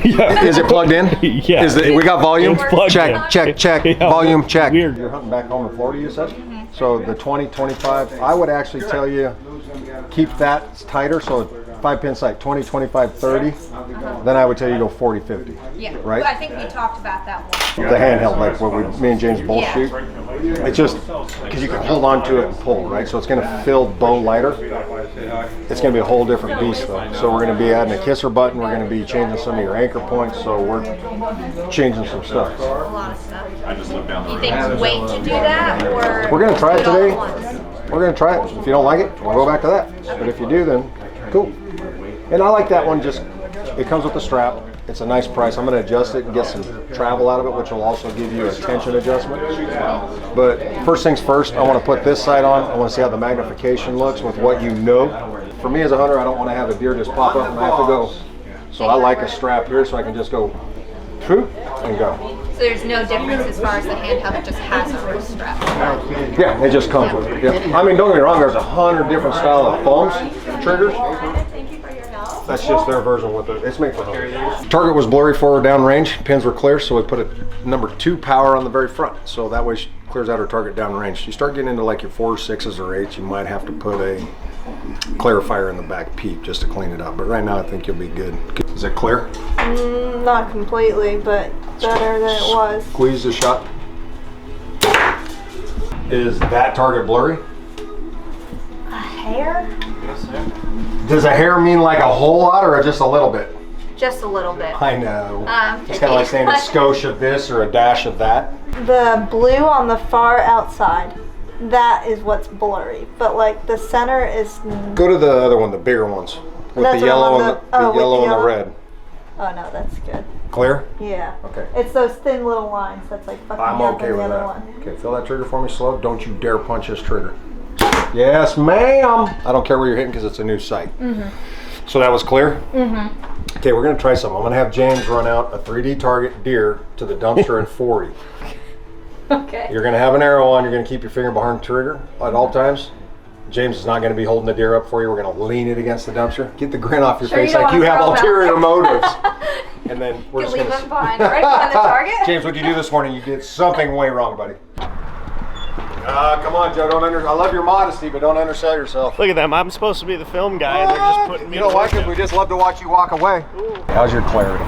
Yeah. Is it plugged in? Yeah. We got volume? It's plugged in. Check. Yeah. Volume, check. Weird. You're hunting back home in Florida, you said? So the 20, 25, I would actually tell you, keep that tighter. So 5-pin sight, 20, 25, 30. Then I would tell you go 40, 50. Yeah. Right? I think we talked about that one. The handheld, like what me and James both shoot. It's just because you can hold on to it and pull, right? So it's going to fill bow lighter. It's going to be a whole different beast, though. So we're going to be adding a kisser button. We're going to be changing some of your anchor points. So we're changing some stuff. A lot of stuff. You think wait to do that, or We're going to try it do all today. at once? We're going to try it. If you don't like it, we'll go back to that. But if you do, then cool. And I like that one. Just it comes with the strap. It's a nice price. I'm going to adjust it and get some travel out of it, which will also give you a tension adjustment. But first things first, I want to put this sight on. I want to see how the magnification looks with what you know. For me as a hunter, I don't want to have a deer just pop up and I have to go. So I like a strap here so I can just go troop and go. So there's no difference as far as the handheld, it just has a wrist strap. Yeah, it just comes with it. Yeah. I mean, don't get me wrong, there's 100 different style of thumbs, triggers. That's just their version with it. It's made for home. Target was blurry forward downrange. Pins were clear, so we put a number 2 power on the very front. So that way she clears out her target downrange. You start getting into like your 4s, 6s, or 8s, you might have to put a clarifier in the back peep just to clean it up. But right now I think you'll be good. Is it clear? Not completely, but better than it was. Squeeze the shot. Is that target blurry? A hair? Does a hair mean like a whole lot or just a little bit? Just a little bit. I know. It's kind of like saying a skosh of this or a dash of that. The blue on the far outside, that is what's blurry. But like the center is. Go to the other one, the bigger ones, with That's the what yellow I'm and on the with yellow and the yellow? red. Oh no, that's good. Clear? Yeah. Okay. It's those thin little lines that's like fucking I'm up okay in the with other that. one. Okay, feel that trigger for me slow. Don't you dare punch this trigger. Yes, ma'am. I don't care where you're hitting because it's a new sight. So that was clear? Okay, we're going to try something. I'm going to have James run out a 3D target deer to the dumpster at 40. Okay. You're going to have an arrow on. You're going to keep your finger behind the trigger at all times. James is not going to be holding the deer up for you. We're going to lean it against the dumpster. Get the grin off your face you don't like you wanna have throw 'em out. ulterior motives. And then we're You just leave going them behind, right behind the target. James, what'd you do this morning? You did something way wrong, buddy. Come on, Joe. I love your modesty, but don't undersell yourself. Look at them. I'm supposed to be the film guy, and they're just putting me. You know why? Because we just love to watch you walk away. How's your clarity?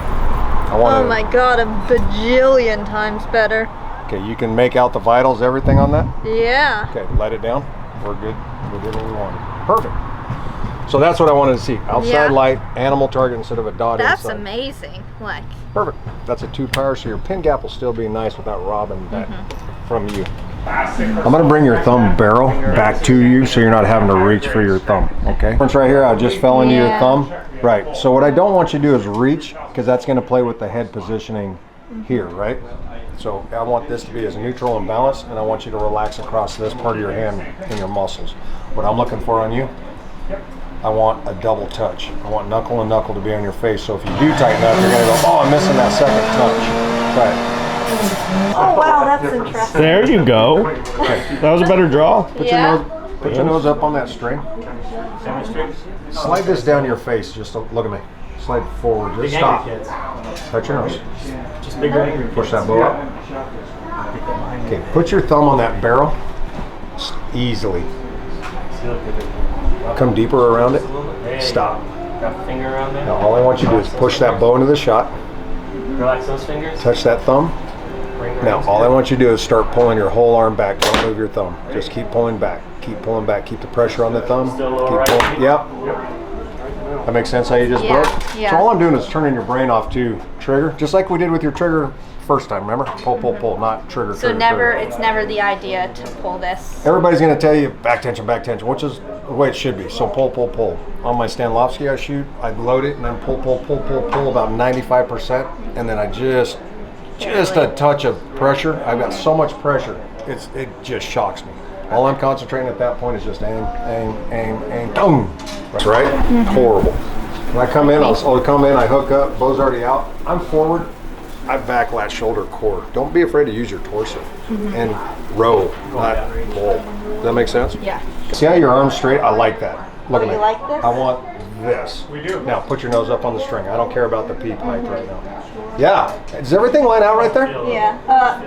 Oh my god, a bajillion times better. Okay, you can make out the vitals, everything on that? Yeah. Okay, let it down. We're good. We did what we wanted. Perfect. So that's what I wanted to see. Outside light, animal target instead of a dot That's inside. amazing. Like. Perfect. That's a 2 power, so your pin gap will still be nice without robbing that from you. I'm going to bring your thumb barrel back to you so you're not having to reach for your thumb, okay? It's right here, I just fell into your thumb. Right, so what I don't want you to do is reach, because that's going to play with the head positioning here, right? So I want this to be as neutral and balanced, and I want you to relax across this part of your hand and your muscles. What I'm looking for on you, I want a double touch. I want knuckle and knuckle to be on your face, so if you do tighten up, you're going to go, oh, I'm missing that second touch. Try it. Oh wow, that's interesting. There you go. That was a better draw. Put your nose up on that string. Slide this down your face. Just look at me. Slide forward. Just stop. Touch your nose. Just bigger angry. Push that bow up. Okay, put your thumb on that barrel. Easily. Come deeper around it. Stop. Got the finger around there. Now all I want you to do is push that bow into the shot. Relax those fingers. Touch that thumb. Now all I want you to do is start pulling your whole arm back. Don't move your thumb. Just keep pulling back. Keep pulling back. Keep the pressure on the thumb. Keep pulling. Yep. That makes sense how you just broke? Yeah. So all I'm doing is turning your brain off to trigger, just like we did with your trigger first time, remember? Pull, pull, pull, not trigger, So trigger. it's never the idea to pull this. Everybody's going to tell you back tension, which is the way it should be. So pull, pull, pull. On my Stanlovsky I shoot, I load it and then pull, pull, pull, pull, pull about 95%. And then I just a touch of pressure. I've got so much pressure, it just shocks me. All I'm concentrating at that point is just aim, aim, aim, aim, boom. That's right? Horrible. When I come in, I'll come in, I hook up, bow's already out. I'm forward, I back lat, shoulder, core. Don't be afraid to use your torso. And row, not pull. Does that make sense? Yeah. See how your arm's straight? I like that. Look at me. You like this? I want this. We do. Now put your nose up on the string. I don't care about the peep height right now. Yeah. Does everything line out right there? Yeah.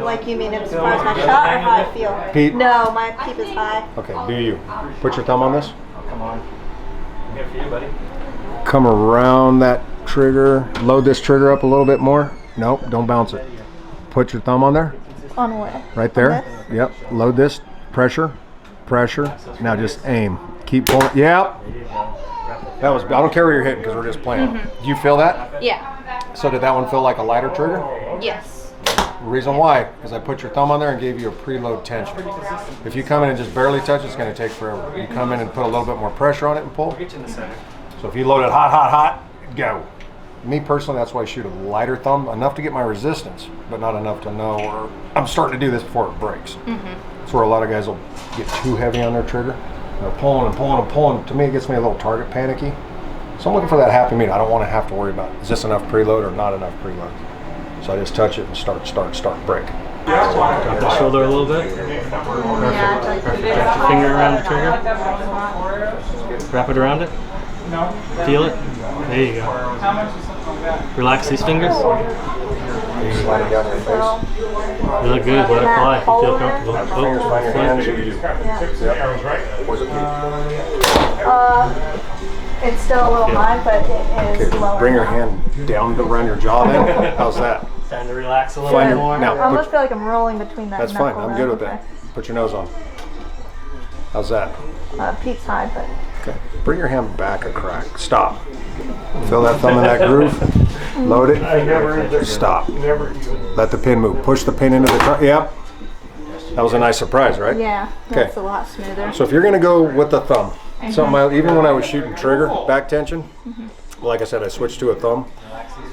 Like you mean as far as my shot or how I feel? Peep? No, my peep is high. Okay, do you. Put your thumb on this. Come on. I'm here for you, buddy. Come around that trigger. Load this trigger up a little bit more. Nope, don't bounce it. Put your thumb on there. On where? Right there. Yep. Load this. Pressure. Pressure. Now just aim. Keep pulling. Yep. That was. I don't care where you're hitting because we're just playing. Do you feel that? Yeah. So did that one feel like a lighter trigger? Yes. Reason why? Because I put your thumb on there and gave you a preload tension. If you come in and just barely touch, it's going to take forever. You come in and put a little bit more pressure on it and pull. Get you in the center. So if you load it hot, hot, hot, go. Me personally, that's why I shoot a lighter thumb, enough to get my resistance, but not enough to know, or I'm starting to do this before it breaks. That's where a lot of guys will get too heavy on their trigger. They're pulling and pulling and pulling. To me, it gets me a little target panicky. So I'm looking for that happy medium. I don't want to have to worry about, is this enough preload or not enough preload? So I just touch it and start, break. Drop the shoulder a little bit. Wrap your finger around the trigger. Wrap it around it. Feel it. There you go. Relax these fingers. Slide it down your face. You look good. Let it fly if you feel comfortable. Fingers find your hands. Yep. Where's it? It's still a little high, but it is Okay, lower. bring your hand down around your jaw then. How's that? Time to relax a little Find bit your, more. now, I almost feel like I'm rolling between that. that's fine. knuckle I'm good with there. that. Put your nose on. How's that? Peep's high, but Okay. Bring your hand back a crack. Stop. Feel that thumb in that groove. Load it. Stop. Let the pin move. Push the pin into the trunk. Yep. That was a nice surprise, right? yeah, Okay. that's a lot smoother. So if you're going to go with the thumb, even when I was shooting trigger, back tension, like I said, I switched to a thumb.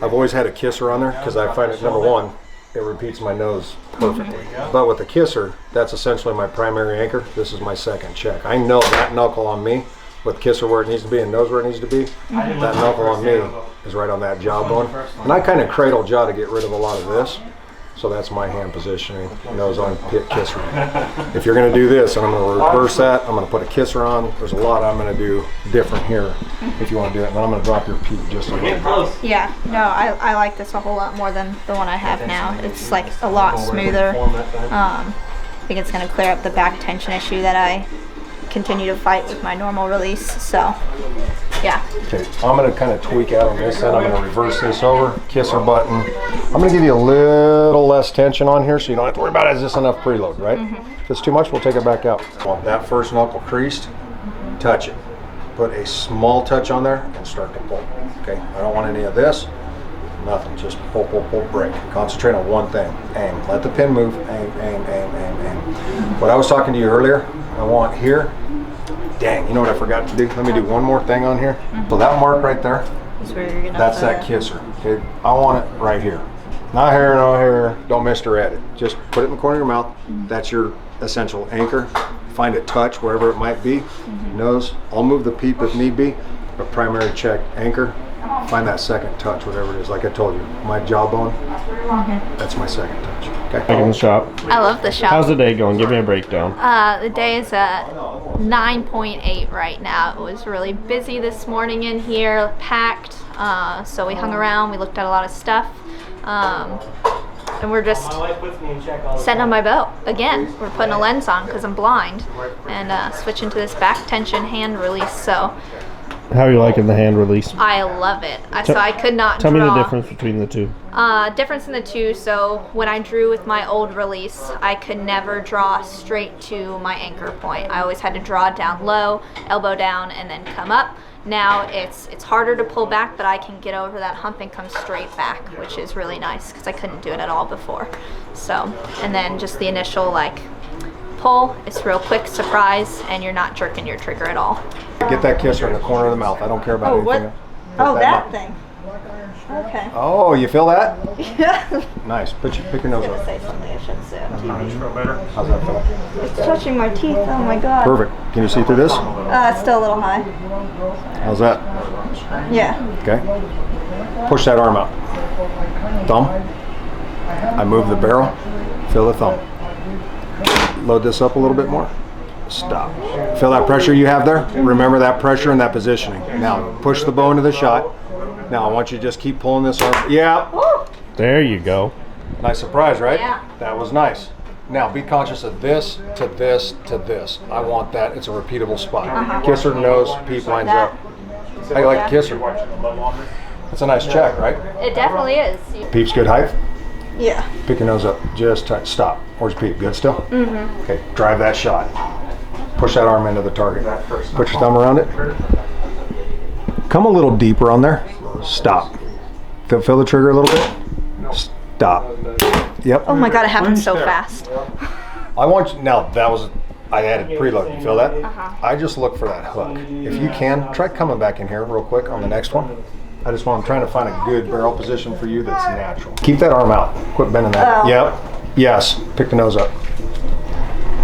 I've always had a kisser on there because I find it, number one, it repeats my nose perfectly. But with the kisser, that's essentially my primary anchor. This is my second check. I know that knuckle on me, with kisser where it needs to be and nose where it needs to be, that knuckle on me is right on that jawbone. And I kind of cradle jaw to get rid of a lot of this. So that's my hand positioning, nose on, pit, kisser. If you're going to do this, and I'm going to reverse that, I'm going to put a kisser on. There's a lot I'm going to do different here if you want to do it. And then I'm going to drop your peak just a little bit. Yeah, no, I like this a whole lot more than the one I have now. It's like a lot smoother. I think it's going to clear up the back tension issue that I continue to fight with my normal release. So, yeah. Okay, I'm going to kind of tweak out on this end. I'm going to reverse this over, kisser button. I'm going to give you a little less tension on here so you don't have to worry about it. Is this enough preload, right? If it's too much, we'll take it back out. Want that first knuckle creased, touch it. Put a small touch on there and start to pull. Okay, I don't want any of this. Nothing, just pull, pull, pull, break. Concentrate on one thing, aim. Let the pin move, aim, aim, aim, aim, aim. What I was talking to you earlier, I want here, dang, you know what I forgot to do? Let me do one more thing on here. So that mark right there, that's that kisser. Okay, I want it right here. Not here, no here, don't misdirect it. Just put it in the corner of your mouth. That's your essential anchor. Find a touch wherever it might be. Nose, I'll move the peep if need be, but primary check, anchor. Find that second touch, whatever it is. Like I told you, my jawbone, that's my second touch. Okay. Back in the shop. I love the shop. How's the day going? Give me a breakdown. The day is at 9.8 right now. It was really busy this morning in here, packed. So we hung around, we looked at a lot of stuff. And we're just setting on my bow again. We're putting a lens on because I'm blind and switching to this back tension hand release. So How are you liking the hand release? I love it. So I could not Tell draw. me the difference between the two. Difference in the two, so when I drew with my old release, I could never draw straight to my anchor point. I always had to draw down low, elbow down, and then come up. Now it's harder to pull back, but I can get over that hump and come straight back, which is really nice because I couldn't do it at all before. So, and then just the initial like pull, it's real quick, surprise, and you're not jerking your trigger at all. Get that kisser in the corner of the mouth. I don't care about anything else. Oh, Put that mouth. thing. Okay. Oh, you feel that? Yeah. Nice. Pick your nose I was gonna up. say something I shouldn't say on TV. How's that feel? It's touching my teeth. Oh my god. Perfect. Can you see through this? It's still a little high. How's that? Yeah. Okay. Push that arm out. Thumb. I move the barrel. Feel the thumb. Load this up a little bit more. stop. Feel that pressure you have there? Remember that pressure and that positioning. Now push the bow into the shot. Now I want you to just keep pulling this arm. Yeah. There you go. Nice surprise, right? Yeah. That was nice. Now be conscious of this to this to this. I want that. It's a repeatable spot. Kisser, nose, peep lines up. How you like the kisser? That's a nice check, right? It definitely is. Peep's good height. Yeah. Pick your nose up. Just touch. Stop. Where's peep? Good still? Mm-hmm. Okay. Drive that shot. Push that arm into the target. Put your thumb around it. Come a little deeper on there. Stop. Feel the trigger a little bit. Stop. Yep. Oh my god, it happened so fast. I want you, now that was, I added preload. You feel that? I just look for that hook. If you can, try coming back in here real quick on the next one. I'm trying to find a good barrel position for you that's natural. Keep that arm out. Quit bending that. Oh. Yep. Yes. Pick the nose up.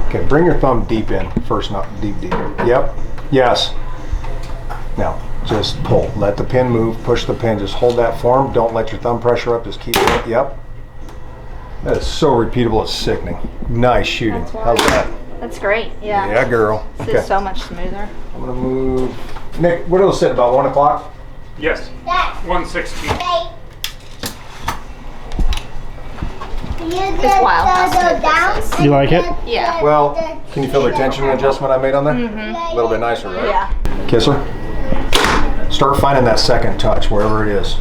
Okay, bring your thumb deep in. First, not deep. Yep. Yes. Now, just pull. Let the pin move. Push the pin. Just hold that form. Don't let your thumb pressure up. Just keep it. Yep. That is so repeatable, it's sickening. Nice shooting. How's that? That's great. Yeah. Yeah, girl. This Okay. is so much smoother. I'm gonna move. Nick, what do those sit about 1 o'clock? Yes. 116. It's wild how smooth this is. You like it? Yeah. Well, can you feel the tension adjustment I made on there? A little bit nicer, right? Yeah. Kisser. Start finding that second touch, wherever it is.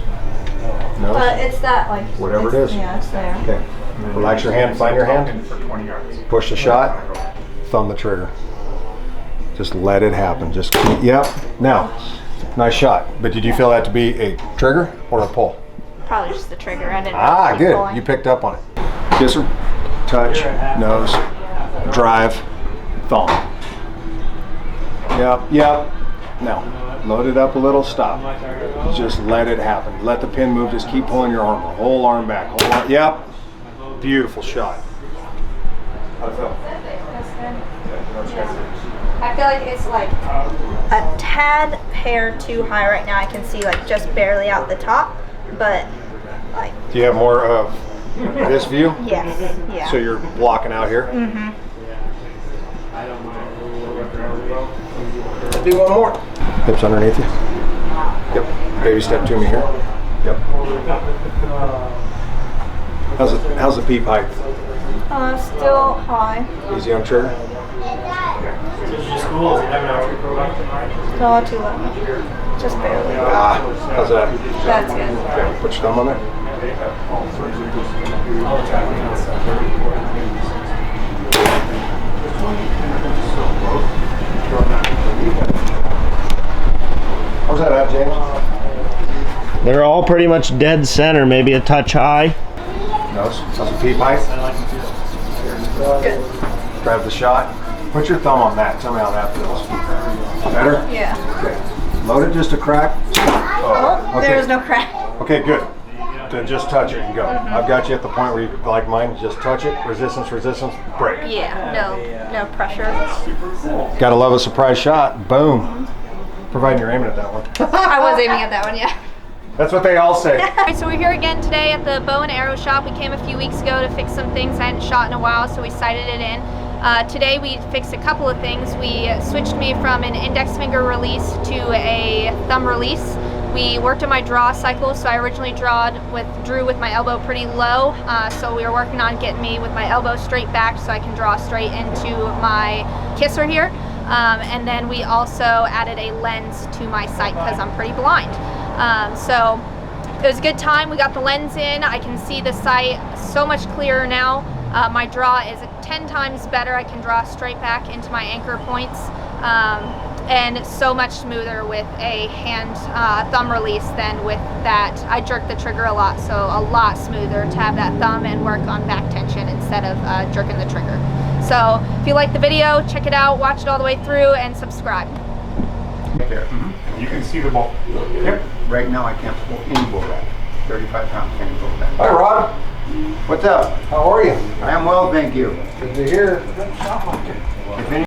Nose. It's that, like... Whatever it is. Yeah, it's there. Okay. Relax your hand, find your hand. For 20 yards. Push the shot, thumb the trigger. Just let it happen. Just keep, yep. Now, nice shot. But did you feel that to be a trigger or a pull? Probably just the trigger. I didn't Ah, keep good. pulling. You picked up on it. Kisser, touch, nose, drive, thumb. Yep, yep. Now, load it up a little, stop. Just let it happen. Let the pin move, just keep pulling your arm. Whole arm back. Whole arm. Yep. Beautiful shot. How'd it feel? I feel like it's like a tad hair too high right now. I can see like just barely out the top, but like... Do you have more of this view? Yes, yeah. So you're blocking out here? Mm-hmm. Do one more. Hips underneath you. Yep. Baby step to me here. Yep. How's the peep height? Still high. Easy on trigger? School, is it having an archery program? No, too low. Just barely. Ah, how's that? That's good. Okay, put your thumb on there. How's that at, James? They're all pretty much dead center, maybe a touch high. Nose. How's the peep height? Good. Grab the shot. Put your thumb on that. Tell me how that feels. Better? Yeah. Okay. Load it just a crack. Oh, okay. there's no crack. Okay, good. Then just touch it and go. I've got you at the point where you like mine. Just touch it. Resistance, resistance, break. Yeah. No pressure. Gotta love a surprise shot. Boom. Providing you're aiming at that one. I was aiming at that one. Yeah. That's what they all say. Alright, so we're here again today at the bow and arrow shop. We came a few weeks ago to fix some things I hadn't shot in a while, so we sighted it in. Today we fixed a couple of things. We switched me from an index finger release to a thumb release. We worked on my draw cycle, so I originally drew with my elbow pretty low, so we were working on getting me with my elbow straight back so I can draw straight into my kisser here. And then we also added a lens to my sight because I'm pretty blind. So it was a good time. We got the lens in. I can see the sight so much clearer now. My draw is 10 times better. I can draw straight back into my anchor points. And so much smoother with a hand thumb release than with that. I jerk the trigger a lot, so a lot smoother to have that thumb and work on back tension instead of jerking the trigger. So if you like the video, check it out, watch it all the way through, and subscribe. There. You can see the ball. Yep. Right now I can't pull any bull back. 35 pounds can't pull back. Hi, Rod. What's up? How are you? I am well, thank you. Good to hear. If any